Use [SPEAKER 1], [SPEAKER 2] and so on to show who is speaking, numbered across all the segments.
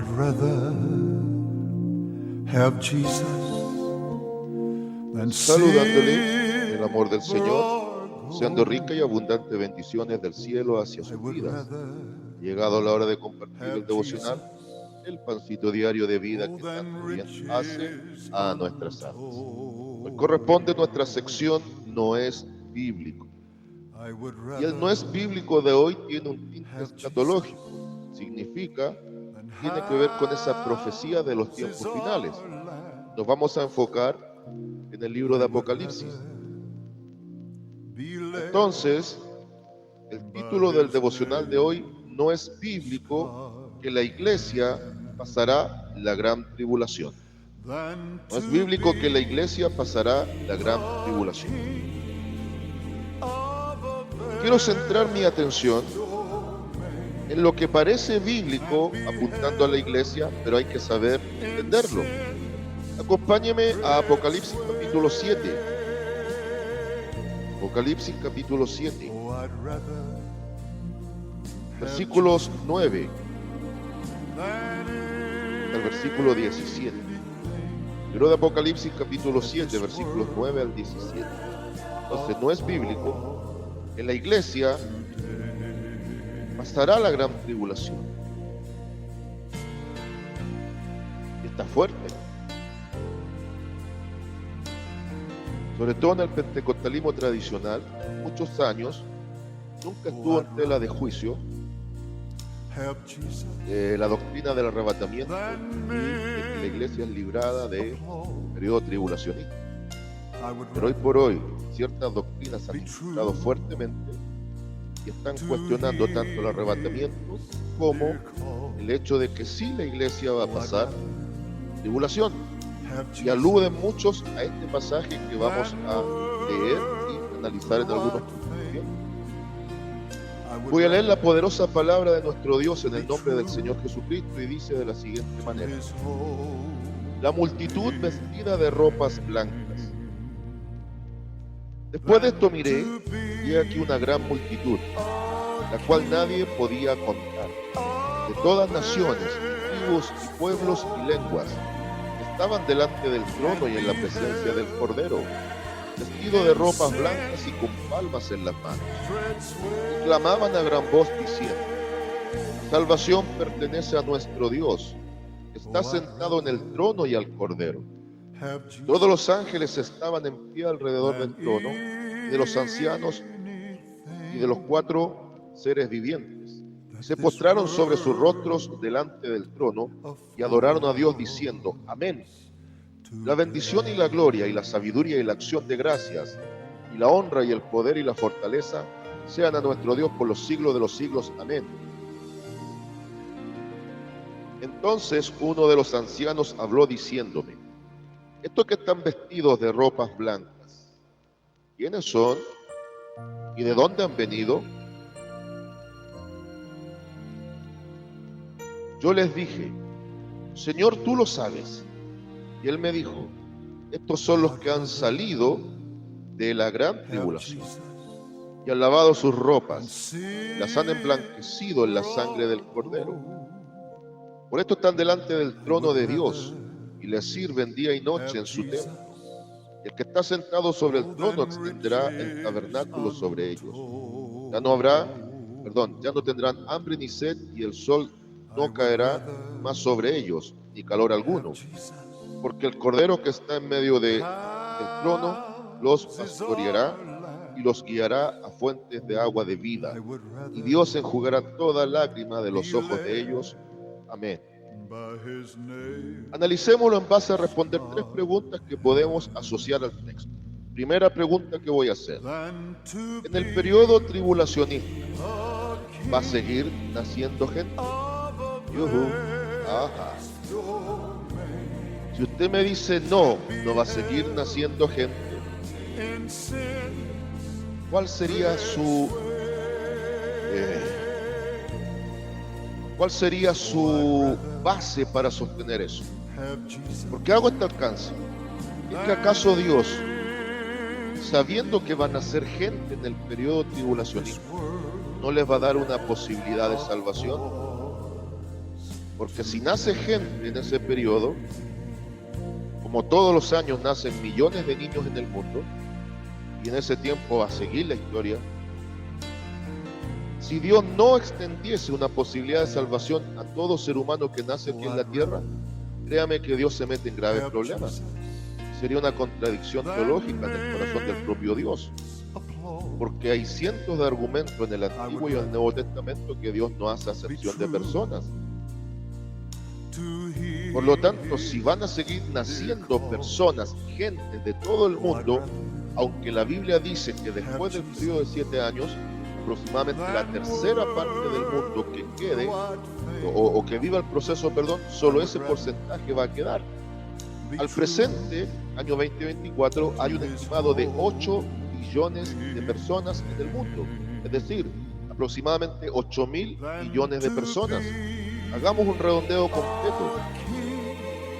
[SPEAKER 1] I'd rather have Jesus than
[SPEAKER 2] Saludándole en el amor del Señor, deseando rica y abundante bendiciones del cielo hacia sus vidas. Llegado la hora de compartir el devocional, el pancito diario de vida que tanto bien hace a nuestras almas. Hoy corresponde nuestra sección No es bíblico. Y el no es bíblico de hoy tiene un tinte escatológico. Significa, tiene que ver con esa profecía de los tiempos finales. Nos vamos a enfocar en el libro de Apocalipsis. Entonces, el título del devocional de hoy no es bíblico que la iglesia pasará la gran tribulación. No es bíblico que la iglesia pasará la gran tribulación. Quiero centrar mi atención en lo que parece bíblico apuntando a la iglesia, pero hay que saber entenderlo. Acompáñeme a Apocalipsis capítulo 7. Apocalipsis capítulo 7. Versículos 9 al versículo 17. Libro de Apocalipsis capítulo 7, versículos 9 al 17. Entonces no es bíblico que la iglesia pasará la gran tribulación. Y está fuerte. Sobre todo en el pentecostalismo tradicional, muchos años, nunca estuvo en tela de juicio la doctrina del arrebatamiento y de que la iglesia es librada de periodo tribulacionista. Pero hoy por hoy, ciertas doctrinas han influenciado fuertemente y están cuestionando tanto el arrebatamiento como el hecho de que sí la iglesia va a pasar tribulación. Y aluden muchos a este pasaje que vamos a leer y analizar en algunos puntos. Voy a leer la poderosa palabra de nuestro Dios en el nombre del Señor Jesucristo y dice de la siguiente manera: la multitud vestida de ropas blancas. Después de esto miré, y aquí una gran multitud, la cual nadie podía contar, de todas naciones, tribus y pueblos y lenguas, estaban delante del trono y en la presencia del Cordero, vestidos de ropas blancas y con palmas en las manos, y clamaban a gran voz diciendo: salvación pertenece a nuestro Dios, que está sentado en el trono y al Cordero. Todos los ángeles estaban en pie alrededor del trono, y de los ancianos y de los 4 seres vivientes. Se postraron sobre sus rostros delante del trono y adoraron a Dios diciendo: amén. La bendición y la gloria y la sabiduría y la acción de gracias y la honra y el poder y la fortaleza sean a nuestro Dios por los siglos de los siglos. Amén. Entonces uno de los ancianos habló diciéndome: estos que están vestidos de ropas blancas, ¿quiénes son? ¿Y de dónde han venido? Yo les dije: Señor, tú lo sabes. Y él me dijo: estos son los que han salido de la gran tribulación y han lavado sus ropas, las han emblanquecido en la sangre del Cordero. Por esto están delante del trono de Dios y le sirven día y noche en su templo. Y el que está sentado sobre el trono extenderá el tabernáculo sobre ellos. Ya no tendrán hambre ni sed, y el sol no caerá más sobre ellos, ni calor alguno. Porque el Cordero que está en medio del trono los pastoreará y los guiará a fuentes de agua de vida. Y Dios enjugará toda lágrima de los ojos de ellos. Amén. Analicémoslo en base a responder 3 preguntas que podemos asociar al texto. Primera pregunta que voy a hacer: en el periodo tribulacionista, ¿va a seguir naciendo gente? Ajá. Si usted me dice no va a seguir naciendo gente, ¿cuál sería su base para sostener eso? ¿Por qué hago este alcance? ¿Es que acaso Dios, sabiendo que van a ser gente en el periodo tribulacionista, no les va a dar una posibilidad de salvación? Porque si nace gente en ese periodo, como todos los años nacen millones de niños en el mundo, y en ese tiempo va a seguir la historia, si Dios no extendiese una posibilidad de salvación a todo ser humano que nace aquí en la tierra, créame que Dios se mete en graves problemas. Sería una contradicción teológica en el corazón del propio Dios, porque hay cientos de argumentos en el Antiguo y el Nuevo Testamento que Dios no hace acepción de personas. Por lo tanto, si van a seguir naciendo personas, gente de todo el mundo, aunque la Biblia dice que después del periodo de 7 años, aproximadamente la tercera parte del mundo que quede, o que viva el proceso, solo ese porcentaje va a quedar. Al presente, año 2024, hay un estimado de 8 billones de personas en el mundo, es decir, aproximadamente 8.000 millones de personas. Hagamos un redondeo completo.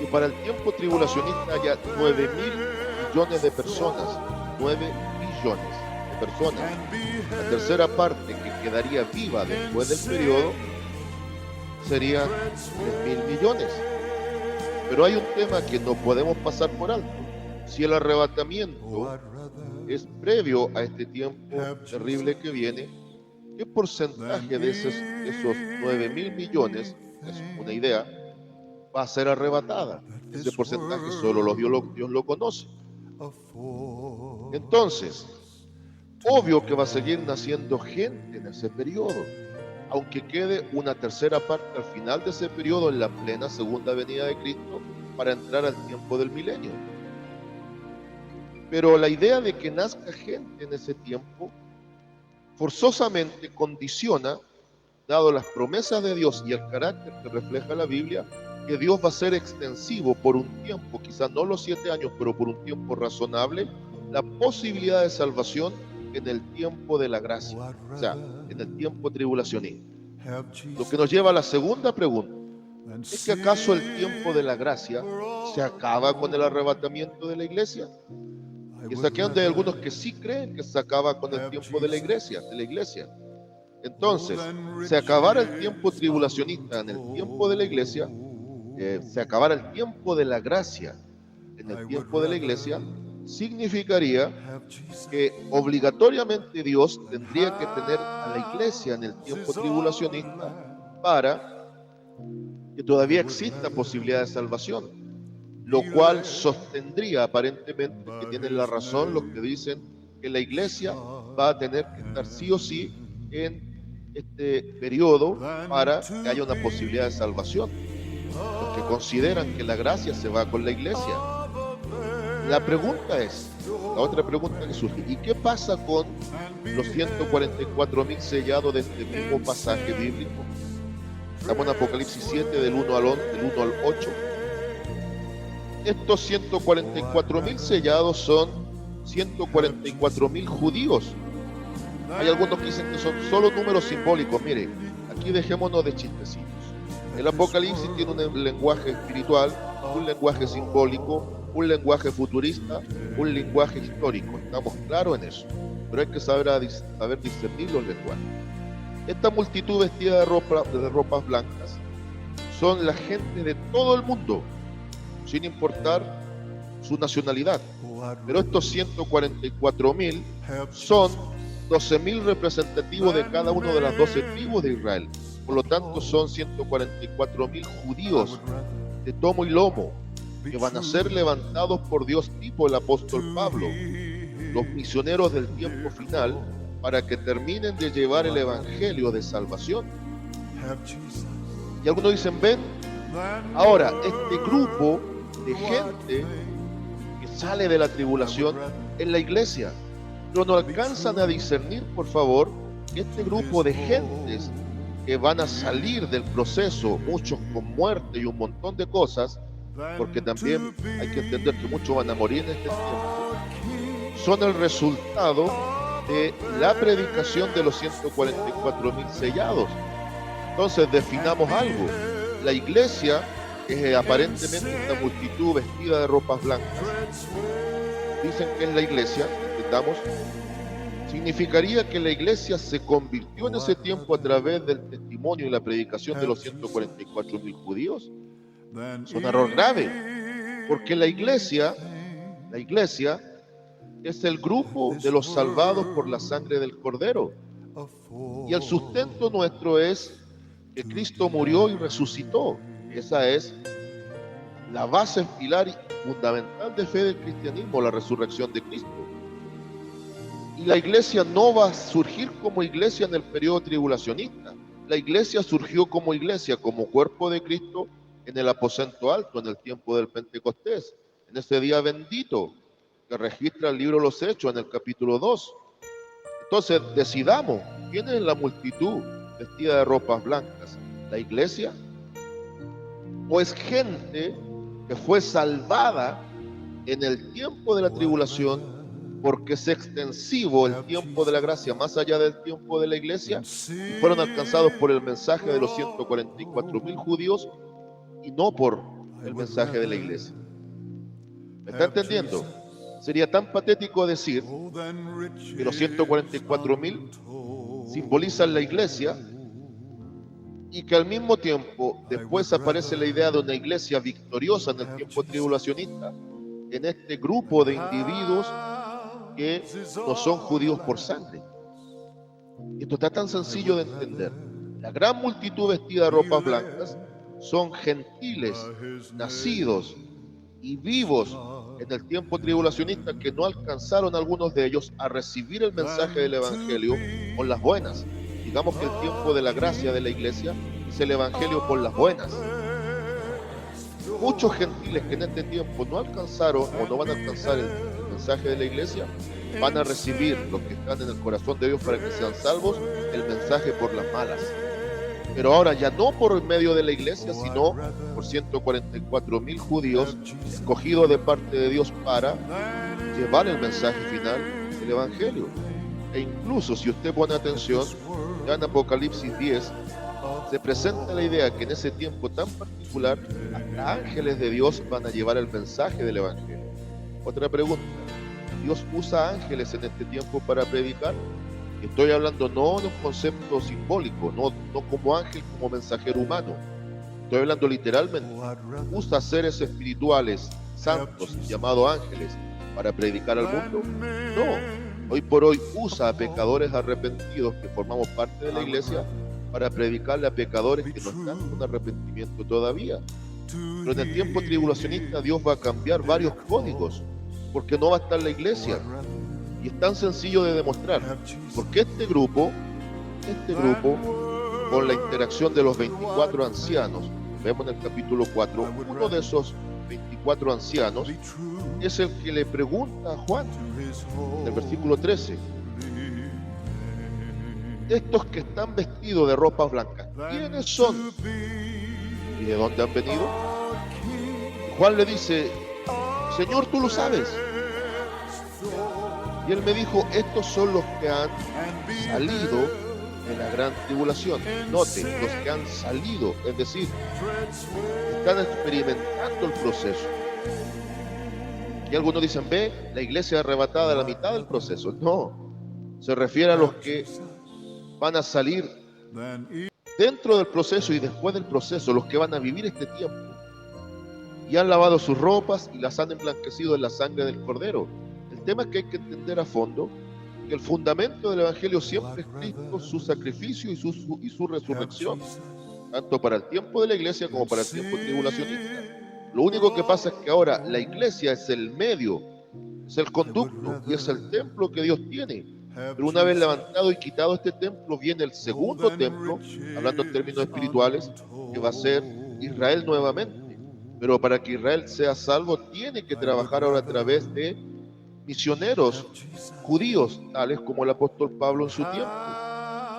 [SPEAKER 2] Y para el tiempo tribulacionista haya 9.000 millones de personas, 9 billones de personas. La tercera parte que quedaría viva después del periodo serían 3.000 millones. Pero hay un tema que no podemos pasar por alto. Si el arrebatamiento es previo a este tiempo terrible que viene, ¿qué porcentaje de esos 9.000 millones, es una idea, va a ser arrebatada? Ese porcentaje solo Dios lo conoce. Entonces, obvio que va a seguir naciendo gente en ese periodo, aunque quede una tercera parte al final de ese periodo en la plena segunda venida de Cristo para entrar al tiempo del milenio. Pero la idea de que nazca gente en ese tiempo forzosamente condiciona, dado las promesas de Dios y el carácter que refleja la Biblia, que Dios va a ser extensivo por un tiempo, quizás no los 7 años, pero por un tiempo razonable, la posibilidad de salvación en el tiempo de la gracia, o sea, en el tiempo tribulacionista. Lo que nos lleva a la segunda pregunta: ¿es que acaso el tiempo de la gracia se acaba con el arrebatamiento de la iglesia? Y aquí hay algunos que sí creen que se acaba con el tiempo de la iglesia. Entonces, se acabará el tiempo tribulacionista en el tiempo de la iglesia, se acabará el tiempo de la gracia en el tiempo de la iglesia, significaría que obligatoriamente Dios tendría que tener a la iglesia en el tiempo tribulacionista para que todavía exista posibilidad de salvación, lo cual sostendría aparentemente que tienen la razón los que dicen que la iglesia va a tener que estar sí o sí en este periodo para que haya una posibilidad de salvación, los que consideran que la gracia se va con la iglesia. La pregunta es, la otra pregunta que surge: ¿y qué pasa con los 144.000 sellados de este mismo pasaje bíblico? Estamos en Apocalipsis 7 del 1 al 8. Estos 144.000 sellados son 144.000 judíos. Hay algunos que dicen que son solo números simbólicos. Mire, aquí dejémonos de chistecitos. El Apocalipsis tiene un lenguaje espiritual, un lenguaje simbólico, un lenguaje futurista, un lenguaje histórico. Estamos claros en eso, pero hay que saber discernir los lenguajes. Esta multitud vestida de ropas blancas son la gente de todo el mundo, sin importar su nacionalidad. Pero estos 144.000 son 12.000 representativos de cada una de las 12 tribus de Israel. Por lo tanto, son 144.000 judíos de tomo y lomo que van a ser levantados por Dios, tipo el apóstol Pablo, los misioneros del tiempo final, para que terminen de llevar el evangelio de salvación. Y algunos dicen: ven, ahora este grupo de gente que sale de la tribulación en la iglesia, pero no alcanzan a discernir, por favor, que este grupo de gentes que van a salir del proceso, muchos con muerte y un montón de cosas, porque también hay que entender que muchos van a morir en este tiempo, son el resultado de la predicación de los 144.000 sellados. Entonces definamos algo: la iglesia es aparentemente esta multitud vestida de ropas blancas. Dicen que es la iglesia, entendamos, Significaría que la iglesia se convirtió en ese tiempo a través del testimonio y la predicación de los 144.000 judíos. Es un error grave, porque la iglesia es el grupo de los salvados por la sangre del Cordero. Y el sustento nuestro es que Cristo murió y resucitó. Esa es la base, pilar y fundamental de fe del cristianismo, la resurrección de Cristo. Y la iglesia no va a surgir como iglesia en el periodo tribulacionista. La iglesia surgió como iglesia, como cuerpo de Cristo en el aposento alto, en el tiempo del Pentecostés, en ese día bendito que registra el libro de los Hechos en el capítulo 2. Entonces decidamos, ¿quién es la multitud vestida de ropas blancas? ¿La iglesia? ¿O es gente que fue salvada en el tiempo de la tribulación porque es extensivo el tiempo de la gracia más allá del tiempo de la iglesia y fueron alcanzados por el mensaje de los 144.000 judíos y no por el mensaje de la iglesia? ¿Me está entendiendo? Sería tan patético decir que los 144.000 simbolizan la iglesia y que al mismo tiempo después aparece la idea de una iglesia victoriosa en el tiempo tribulacionista en este grupo de individuos que no son judíos por sangre. Esto está tan sencillo de entender. La gran multitud vestida de ropas blancas son gentiles, nacidos y vivos en el tiempo tribulacionista que no alcanzaron algunos de ellos a recibir el mensaje del evangelio con las buenas. Digamos que el tiempo de la gracia de la iglesia es el evangelio con las buenas. Muchos gentiles que en este tiempo no alcanzaron o no van a alcanzar el mensaje de la iglesia van a recibir, los que están en el corazón de Dios para que sean salvos, el mensaje por las malas. Pero ahora ya no por medio de la iglesia, sino por 144.000 judíos escogidos de parte de Dios para llevar el mensaje final del evangelio. E incluso si usted pone atención, ya en Apocalipsis 10 se presenta la idea que en ese tiempo tan particular hasta ángeles de Dios van a llevar el mensaje del evangelio. Otra pregunta: ¿Dios usa ángeles en este tiempo para predicar? Estoy hablando no de un concepto simbólico, no como ángel, como mensajero humano. Estoy hablando literalmente. ¿Usa seres espirituales, santos, llamados ángeles, para predicar al mundo? No. Hoy por hoy usa a pecadores arrepentidos que formamos parte de la iglesia para predicarle a pecadores que no están con arrepentimiento todavía. Pero en el tiempo tribulacionista Dios va a cambiar varios códigos, porque no va a estar la iglesia. Y es tan sencillo de demostrar, porque este grupo, con la interacción de los 24 ancianos, vemos en el capítulo 4, uno de esos 24 ancianos es el que le pregunta a Juan, en el versículo 13, estos que están vestidos de ropas blancas, ¿quiénes son? ¿Y de dónde han venido? Juan le dice, Señor, tú lo sabes. Y él me dijo, estos son los que han salido de la gran tribulación. Note, los que han salido, es decir, están experimentando el proceso. Y algunos dicen, ve, la iglesia arrebatada a la mitad del proceso. No, se refiere a los que van a salir dentro del proceso y después del proceso, los que van a vivir este tiempo. Y han lavado sus ropas y las han emblanquecido en la sangre del Cordero. El tema es que hay que entender a fondo que el fundamento del Evangelio siempre es Cristo, su sacrificio y su resurrección, tanto para el tiempo de la iglesia como para el tiempo tribulacionista. Lo único que pasa es que ahora la iglesia es el medio, es el conducto y es el templo que Dios tiene. Pero una vez levantado y quitado este templo, viene el segundo templo, hablando en términos espirituales, que va a ser Israel nuevamente. Pero para que Israel sea salvo, tiene que trabajar ahora a través de misioneros judíos, tales como el apóstol Pablo en su tiempo,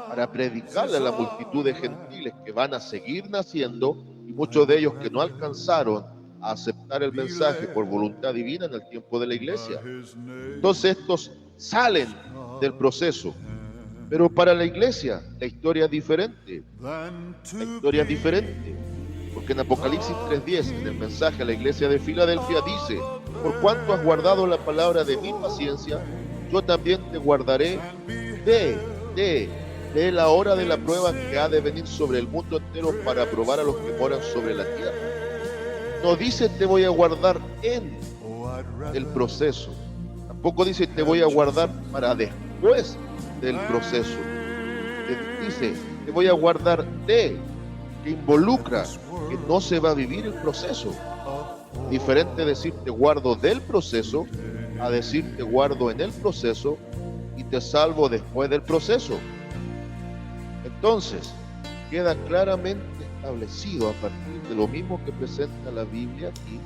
[SPEAKER 2] para predicarle a la multitud de gentiles que van a seguir naciendo y muchos de ellos que no alcanzaron a aceptar el mensaje por voluntad divina en el tiempo de la iglesia. Entonces estos salen del proceso, pero para la iglesia la historia es diferente. La historia es diferente, porque en Apocalipsis 3:10, en el mensaje a la iglesia de Filadelfia, dice: por cuanto has guardado la palabra de mi paciencia, yo también te guardaré de la hora de la prueba que ha de venir sobre el mundo entero para probar a los que moran sobre la tierra. No dice te voy a guardar en el proceso. Tampoco dice te voy a guardar para después del proceso. Dice te voy a guardar que involucra que no se va a vivir el proceso. Diferente decir te guardo del proceso a decir te guardo en el proceso y te salvo después del proceso. Entonces, queda claramente establecido a partir de lo mismo que presenta la Biblia aquí,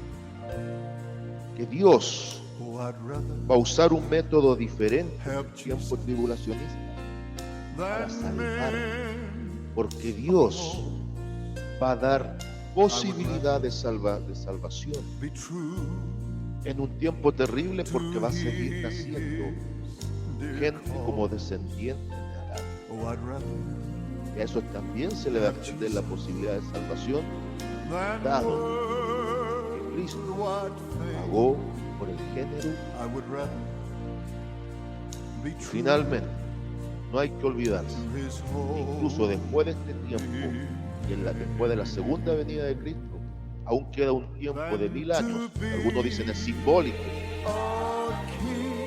[SPEAKER 2] que Dios va a usar un método diferente en el tiempo tribulacionista para salvar, porque Dios va a dar posibilidad de salvación en un tiempo terrible, porque va a seguir naciendo gente como descendiente de Adán. Y a eso también se le va a extender la posibilidad de salvación, dado que Cristo pagó por el género. Finalmente, no hay que olvidarse, incluso después de este tiempo y después de la segunda venida de Cristo, aún queda un tiempo de 1000 años. Algunos dicen es simbólico.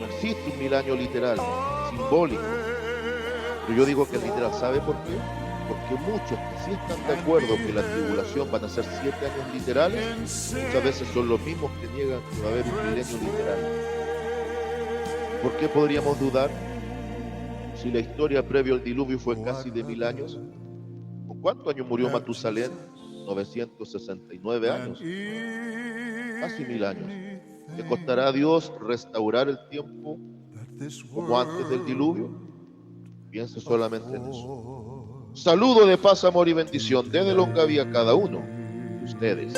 [SPEAKER 2] No existe un 1000 años literal, simbólico. Pero yo digo que es literal. ¿Sabe por qué? Porque muchos que sí están de acuerdo que la tribulación van a ser 7 años literales, muchas veces son los mismos que niegan que va a haber un milenio literal. ¿Por qué podríamos dudar? Si la historia previo al diluvio fue casi de 1000 años, ¿con cuántos años murió Matusalén? 969 años, casi 1000 años. ¿Le costará a Dios restaurar el tiempo como antes del diluvio? Piense solamente en eso. Saludo de paz, amor y bendición. Dé de longa vida a cada uno de ustedes.